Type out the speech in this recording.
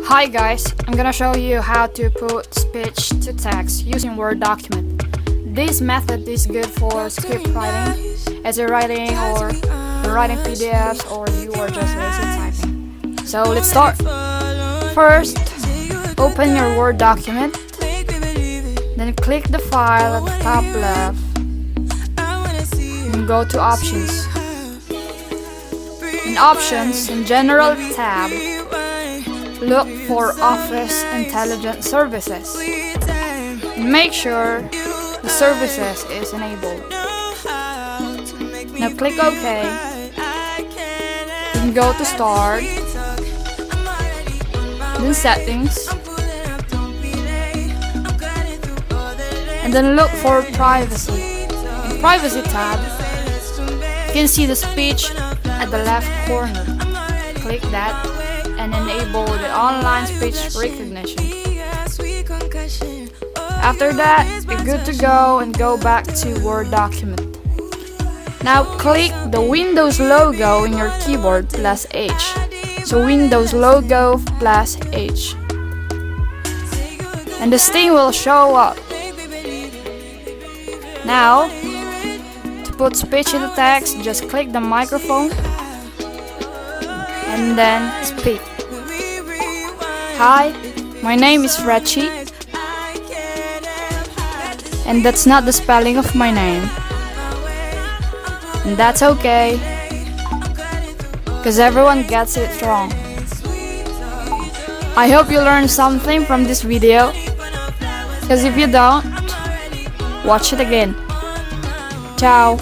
Hi guys, I'm gonna show you how to put speech to text using Word document. This method is good for script writing, essay writing, or writing PDFs, or you are just lazy typing. So let's start. First, open your Word document, then click the file at the top left and go to Options. In Options, in General tab, look for Office Intelligent Services. Make sure the services is enabled. Now click OK. Then go to Start. Then Settings. And then look for Privacy. In Privacy tab, you can see the speech at the left corner. Click that and enable the online speech recognition. After that, you're good to go and go back to Word document. Now click the Windows logo in your keyboard plus H. So Windows logo plus H. And this thing will show up. Now, to put speech in the text, just click the microphone and then speak. Hi, my name is Fretchy, and that's not the spelling of my name. And that's okay, because everyone gets it wrong. I hope you learned something from this video, because if you don't, watch it again. Ciao.